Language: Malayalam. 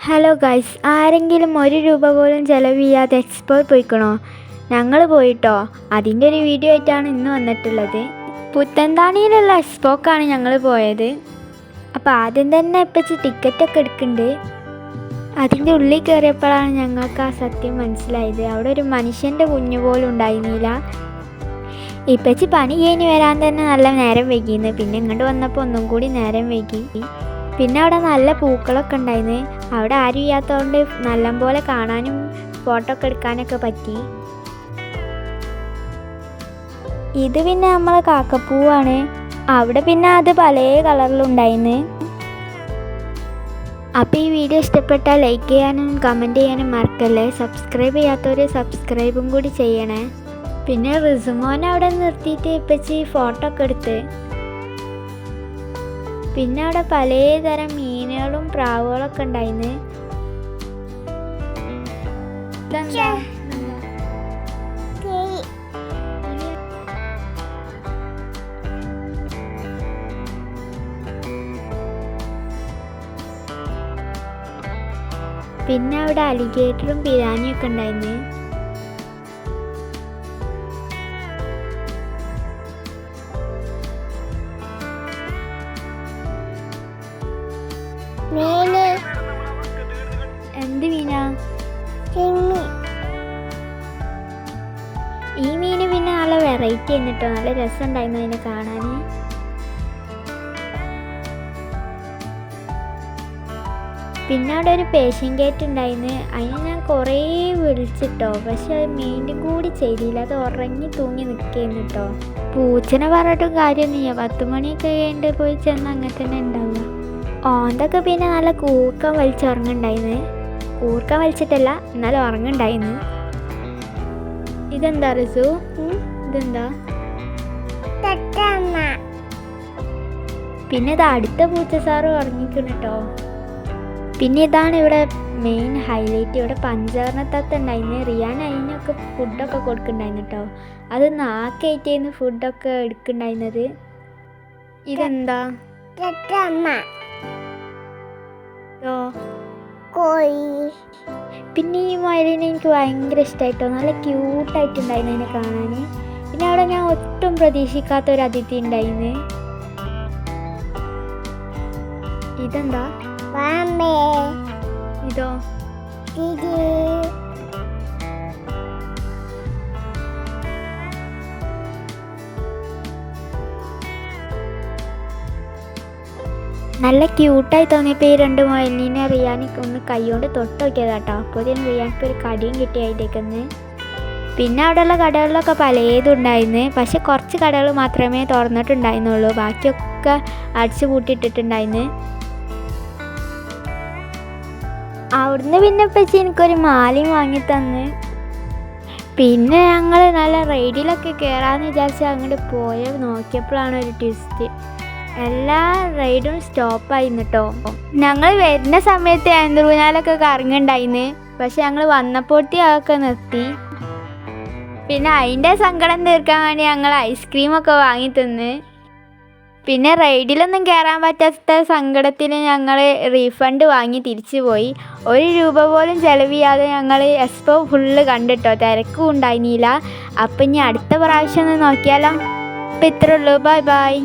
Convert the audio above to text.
ഹലോ ഗൈസ്, ആരെങ്കിലും ₹1 പോലും ചിലവ് ചെയ്യാതെ എക്സ്പോയിൽ പോയിക്കണോ? ഞങ്ങൾ പോയിട്ടോ. അതിൻ്റെ ഒരു വീഡിയോ ആയിട്ടാണ് ഇന്ന് വന്നിട്ടുള്ളത്. പുത്തൻതാണിയിലുള്ള എക്സ്പോക്കാണ് ഞങ്ങൾ പോയത്. അപ്പോൾ ആദ്യം തന്നെ ഇപ്പച്ചി ടിക്കറ്റൊക്കെ എടുക്കുന്നുണ്ട്. അതിൻ്റെ ഉള്ളിൽ കയറിയപ്പോഴാണ് ഞങ്ങൾക്ക് ആ സത്യം മനസ്സിലായത്. അവിടെ ഒരു മനുഷ്യൻ്റെ കുഞ്ഞു പോലും ഉണ്ടായിരുന്നില്ല. ഇപ്പച്ചി പണി കഴിഞ്ഞ് വരാൻ തന്നെ നല്ല നേരം വൈകിയിരുന്നു. പിന്നെ ഇങ്ങോട്ട് വന്നപ്പോൾ ഒന്നും കൂടി നേരം വൈകി. പിന്നെ അവിടെ നല്ല പൂക്കളൊക്കെ ഉണ്ടായിരുന്നു. അവിടെ ആരും ഇല്ലാത്തതുകൊണ്ട് നല്ലപോലെ കാണാനും ഫോട്ടോ ഒക്കെ എടുക്കാനൊക്കെ പറ്റി. ഇത് പിന്നെ നമ്മളെ കാക്കപ്പൂവാണ്. അവിടെ പിന്നെ അത് പല കളറിലുണ്ടായിരുന്നു. അപ്പോൾ ഈ വീഡിയോ ഇഷ്ടപ്പെട്ടാൽ ലൈക്ക് ചെയ്യാനും കമൻറ്റ് ചെയ്യാനും മറക്കല്ലേ. സബ്സ്ക്രൈബ് ചെയ്യാത്തവർ സബ്സ്ക്രൈബും കൂടി ചെയ്യണേ. പിന്നെ റിസുമോനെ അവിടെ നിർത്തിയിട്ട് ഇപ്പച്ചി ഫോട്ടോ ഒക്കെ എടുത്ത്. പിന്നെ അവിടെ പലതരം മീനുകളും പ്രാവുകളൊക്കെ ഉണ്ടായിരുന്നു. പിന്നെ അവിടെ അലിഗേറ്ററും പിരാനിയൊക്കെ ഉണ്ടായിരുന്നു. എന്ത് മീനാ? ഈ മീന് പിന്നെ നല്ല വെറൈറ്റി ആയിരുന്നു. നല്ല രസമുണ്ടായിരുന്നു അതിനെ കാണാൻ. പിന്നെ അവിടെ ഒരു പേഷ്യൻ ഗേറ്റ് ഉണ്ടായിരുന്നു. അതിന് ഞാൻ കുറേ വിളിച്ചിട്ടോ, പക്ഷെ അത് മെയിൻ്റെ കൂടി ചെയ്തില്ല. അത് ഉറങ്ങി തൂങ്ങി നിൽക്കുന്നു കേട്ടോ. പൂച്ചനെ പറഞ്ഞിട്ടും കാര്യമൊന്നുമില്ല. 10 മണിയൊക്കെ കഴിഞ്ഞിട്ട് പോയി ചെന്ന് അങ്ങനെ തന്നെ ഉണ്ടാവുക. ഓന്തൊക്കെ പിന്നെ നല്ല കൂർക്കം വലിച്ചുറങ്ങുണ്ടായിരുന്നു. കൂർക്കം വലിച്ചിട്ടല്ല, എന്നാലും ഉറങ്ങുണ്ടായിരുന്നു. ഇതെന്താ റിസു? ഇതെന്താ? പിന്നെ ഇത് അടുത്ത പൂച്ച സാറ് ഉറങ്ങിക്കണം കേട്ടോ. പിന്നെ ഇതാണ് ഇവിടെ മെയിൻ ഹൈലൈറ്റ്. ഇവിടെ പഞ്ചവർണ്ണത്തത്ത ഉണ്ടായിരുന്നു. റിയാൻ അതിനൊക്കെ ഫുഡൊക്കെ കൊടുക്കുന്നുണ്ടായിരുന്നു കേട്ടോ. അത് നാക്കായിട്ടായിരുന്നു ഫുഡൊക്കെ എടുക്കുന്നുണ്ടായിരുന്നത്. ഇതെന്താ? പിന്നെ ഈ മയിലിനെ എനിക്ക് ഭയങ്കര ഇഷ്ടമായിട്ടോ. നല്ല ക്യൂട്ടായിട്ടുണ്ടായിരുന്നു അതിനെ കാണാൻ. പിന്നെ അവിടെ ഞാൻ ഒട്ടും പ്രതീക്ഷിക്കാത്ത ഒരു അതിഥി ഉണ്ടായിരുന്നു. ഇതെന്താ? ഇതോ? നല്ല ക്യൂട്ടായി തോന്നിയപ്പോൾ ഈ 2 മയിലിനെ റിയാനിക്ക് ഒന്ന് കൈകൊണ്ട് തൊട്ട് നോക്കിയതാട്ടോ. അപ്പോൾ ഇതിന് റിയാനിക്ക് ഒരു കടിയും കിട്ടിയായിട്ടേക്കുന്നത്. പിന്നെ അവിടെയുള്ള കടകളിലൊക്കെ പലതും ഉണ്ടായിരുന്നു. പക്ഷെ കുറച്ച് കടകൾ മാത്രമേ തുറന്നിട്ടുണ്ടായിരുന്നുള്ളൂ. ബാക്കിയൊക്കെ അടിച്ചു പൂട്ടിയിട്ടിട്ടുണ്ടായിരുന്നു. അവിടുന്ന് പിന്നെ ഇപ്പച്ചി എനിക്കൊരു മാലയും വാങ്ങി തന്ന്. പിന്നെ ഞങ്ങൾ നല്ല റൈഡിലൊക്കെ കയറാമെന്ന് വിചാരിച്ച് അങ്ങോട്ട് പോയ നോക്കിയപ്പോഴാണ് ഒരു ട്വിസ്റ്റ്. എല്ലാ റൈഡും സ്റ്റോപ്പായിരുന്നു കേട്ടോ. ഞങ്ങൾ വരുന്ന സമയത്ത് ആൻഡ്രൂനാലൊക്കെ കറങ്ങുണ്ടായിരുന്നു. പക്ഷെ ഞങ്ങൾ വന്നപ്പോഴത്തേ അതൊക്കെ നിർത്തി. പിന്നെ അതിൻ്റെ സങ്കടം തീർക്കാൻ വേണ്ടി ഞങ്ങൾ ഐസ്ക്രീമൊക്കെ വാങ്ങി തിന്ന്. പിന്നെ റൈഡിലൊന്നും കയറാൻ പറ്റാത്ത സങ്കടത്തിൽ ഞങ്ങൾ റീഫണ്ട് വാങ്ങി തിരിച്ചു പോയി. ₹1 പോലും ചിലവ് ചെയ്യാതെ ഞങ്ങൾ എക്സ്പോ ഫുള്ള് കണ്ടിട്ടോ. തിരക്കും ഉണ്ടായിരുന്നില്ല. അപ്പം ഇനി അടുത്ത പ്രാവശ്യം ഒന്ന് നോക്കിയാലോ. അപ്പം ഇത്രേ ഉള്ളൂ. Bye bye.